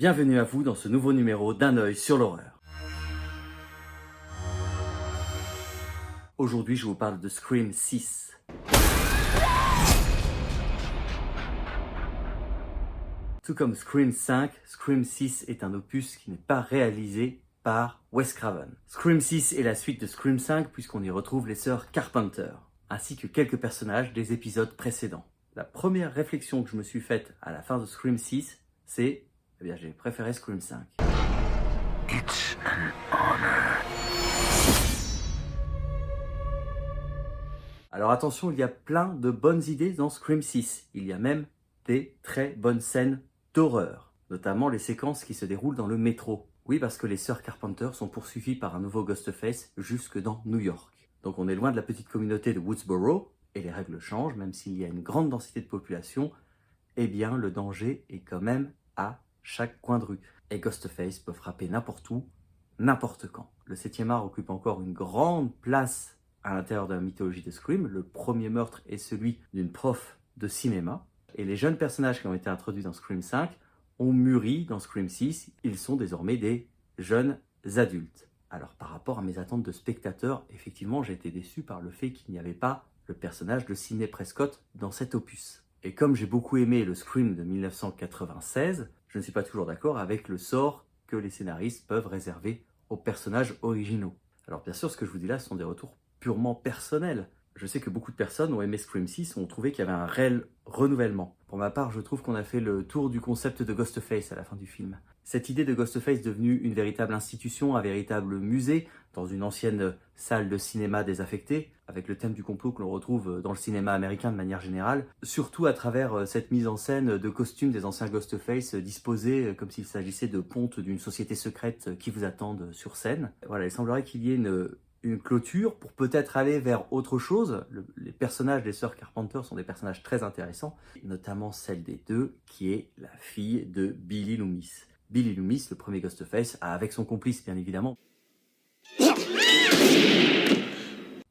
Bienvenue à vous dans ce nouveau numéro d'Un œil sur l'horreur. Aujourd'hui, je vous parle de Scream 6. Tout comme Scream 5, Scream 6 est un opus qui n'est pas réalisé par Wes Craven. Scream 6 est la suite de Scream 5 puisqu'on y retrouve les sœurs Carpenter, ainsi que quelques personnages des épisodes précédents. La première réflexion que je me suis faite à la fin de Scream 6, c'est j'ai préféré Scream 5. It's an honor. Alors attention, il y a plein de bonnes idées dans Scream 6. Il y a même des très bonnes scènes d'horreur, notamment les séquences qui se déroulent dans le métro. Oui, parce que les sœurs Carpenter sont poursuivies par un nouveau Ghostface jusque dans New York. Donc on est loin de la petite communauté de Woodsboro, et les règles changent, même s'il y a une grande densité de population, eh bien le danger est quand même à chaque coin de rue. Et Ghostface peut frapper n'importe où, n'importe quand. Le 7e art occupe encore une grande place à l'intérieur de la mythologie de Scream. Le premier meurtre est celui d'une prof de cinéma. Et les jeunes personnages qui ont été introduits dans Scream 5 ont mûri dans Scream 6. Ils sont désormais des jeunes adultes. Alors par rapport à mes attentes de spectateur, effectivement j'ai été déçu par le fait qu'il n'y avait pas le personnage de Sidney Prescott dans cet opus. Et comme j'ai beaucoup aimé le Scream de 1996, je ne suis pas toujours d'accord avec le sort que les scénaristes peuvent réserver aux personnages originaux. Alors bien sûr, ce que je vous dis là, ce sont des retours purement personnels. Je sais que beaucoup de personnes ont aimé Scream 6, ont trouvé qu'il y avait un réel renouvellement. Pour ma part, je trouve qu'on a fait le tour du concept de Ghostface à la fin du film. Cette idée de Ghostface devenue une véritable institution, un véritable musée, dans une ancienne salle de cinéma désaffectée, avec le thème du complot que l'on retrouve dans le cinéma américain de manière générale, surtout à travers cette mise en scène de costumes des anciens Ghostface disposés comme s'il s'agissait de pontes d'une société secrète qui vous attendent sur scène. Voilà, il semblerait qu'il y ait une clôture pour peut-être aller vers autre chose. Les personnages des sœurs Carpenter sont des personnages très intéressants, notamment celle des deux qui est la fille de Billy Loomis. Billy Loomis, le premier Ghostface, avec son complice bien évidemment.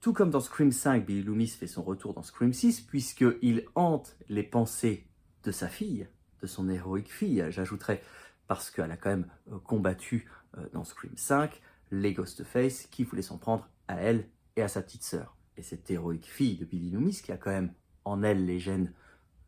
Tout comme dans Scream 5, Billy Loomis fait son retour dans Scream 6 puisqu'il hante les pensées de sa fille, de son héroïque fille, j'ajouterais, parce qu'elle a quand même combattu dans Scream 5 les Ghostface qui voulaient s'en prendre à elle et à sa petite sœur. Et cette héroïque fille de Billy Loomis, qui a quand même en elle les gènes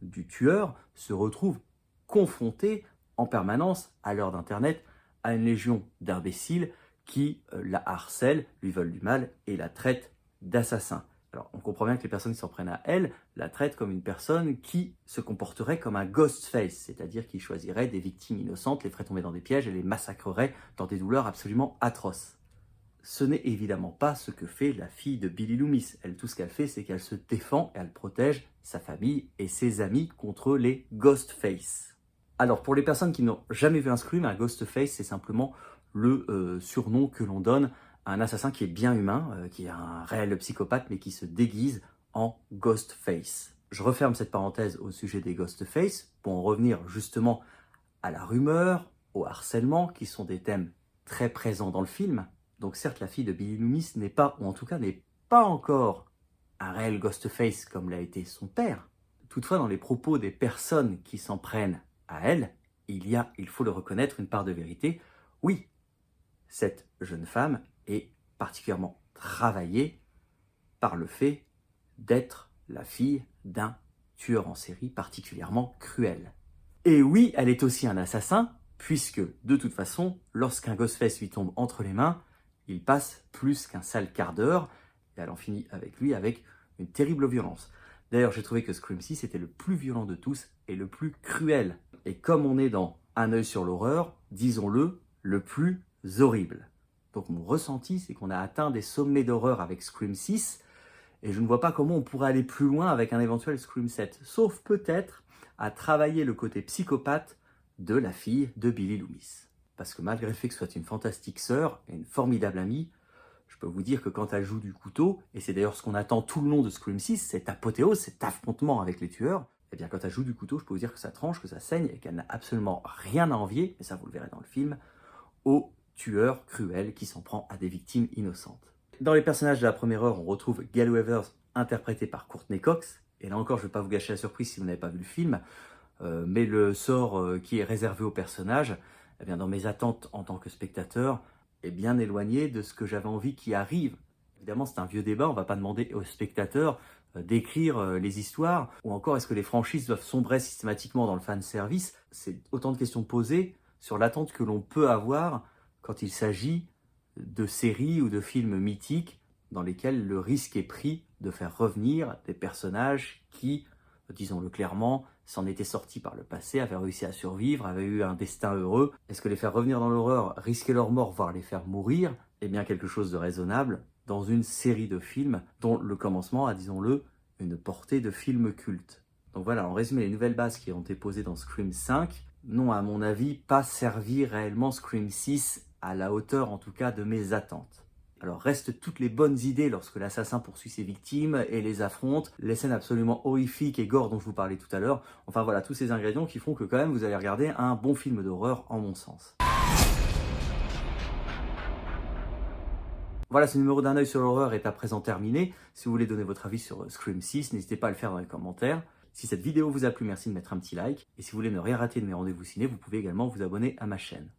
du tueur, se retrouve confrontée en permanence, à l'heure d'Internet, à une légion d'imbéciles qui la harcèlent, lui veulent du mal et la traitent d'assassin. Alors on comprend bien que les personnes qui s'en prennent à elle la traitent comme une personne qui se comporterait comme un Ghostface, c'est-à-dire qui choisirait des victimes innocentes, les ferait tomber dans des pièges et les massacrerait dans des douleurs absolument atroces. Ce n'est évidemment pas ce que fait la fille de Billy Loomis. Elle, tout ce qu'elle fait, c'est qu'elle se défend et elle protège sa famille et ses amis contre les Ghostface. Alors pour les personnes qui n'ont jamais vu un Scream, un Ghostface, c'est simplement le surnom que l'on donne à un assassin qui est bien humain, qui est un réel psychopathe, mais qui se déguise en Ghostface. Je referme cette parenthèse au sujet des Ghostface pour en revenir justement à la rumeur, au harcèlement, qui sont des thèmes très présents dans le film. Donc certes, la fille de Billy Loomis n'est pas, ou en tout cas n'est pas encore un réel Ghostface comme l'a été son père. Toutefois, dans les propos des personnes qui s'en prennent à elle, il y a, il faut le reconnaître, une part de vérité. Oui, cette jeune femme est particulièrement travaillée par le fait d'être la fille d'un tueur en série particulièrement cruel. Et oui, elle est aussi un assassin, puisque de toute façon, lorsqu'un Ghostface lui tombe entre les mains, il passe plus qu'un sale quart d'heure, et elle en finit avec lui avec une terrible violence. D'ailleurs, j'ai trouvé que Scream 6 était le plus violent de tous et le plus cruel. Et comme on est dans Un œil sur l'horreur, disons-le, le plus horrible. Donc mon ressenti, c'est qu'on a atteint des sommets d'horreur avec Scream 6, et je ne vois pas comment on pourrait aller plus loin avec un éventuel Scream 7, sauf peut-être à travailler le côté psychopathe de la fille de Billy Loomis. Parce que malgré le fait que ce soit une fantastique sœur et une formidable amie, je peux vous dire que quand elle joue du couteau, et c'est d'ailleurs ce qu'on attend tout le long de Scream 6, cette apothéose, cet affrontement avec les tueurs, eh bien quand elle joue du couteau, je peux vous dire que ça tranche, que ça saigne, et qu'elle n'a absolument rien à envier, et ça vous le verrez dans le film, au tueur cruel qui s'en prend à des victimes innocentes. Dans les personnages de la première heure, on retrouve Gale Weathers, interprété par Courtney Cox, et là encore, je ne vais pas vous gâcher la surprise si vous n'avez pas vu le film, mais le sort qui est réservé au personnage, eh bien, dans mes attentes en tant que spectateur, est bien éloigné de ce que j'avais envie qui arrive. Évidemment, c'est un vieux débat, on ne va pas demander aux spectateurs d'écrire les histoires, ou encore est-ce que les franchises doivent sombrer systématiquement dans le fanservice. C'est autant de questions posées sur l'attente que l'on peut avoir quand il s'agit de séries ou de films mythiques dans lesquels le risque est pris de faire revenir des personnages qui, disons-le clairement, s'en étaient sortis par le passé, avaient réussi à survivre, avaient eu un destin heureux. Est-ce que les faire revenir dans l'horreur, risquer leur mort, voire les faire mourir, est bien quelque chose de raisonnable dans une série de films dont le commencement a, disons-le, une portée de film culte. Donc voilà, en résumé, les nouvelles bases qui ont été posées dans Scream 5 n'ont, à mon avis, pas servi réellement Scream 6 à la hauteur, en tout cas, de mes attentes. Alors restent toutes les bonnes idées lorsque l'assassin poursuit ses victimes et les affronte, les scènes absolument horrifiques et gore dont je vous parlais tout à l'heure, enfin voilà, tous ces ingrédients qui font que quand même vous allez regarder un bon film d'horreur en mon sens. Voilà, ce numéro d'un œil sur l'horreur est à présent terminé. Si vous voulez donner votre avis sur Scream 6, n'hésitez pas à le faire dans les commentaires. Si cette vidéo vous a plu, merci de mettre un petit like. Et si vous voulez ne rien rater de mes rendez-vous ciné, vous pouvez également vous abonner à ma chaîne.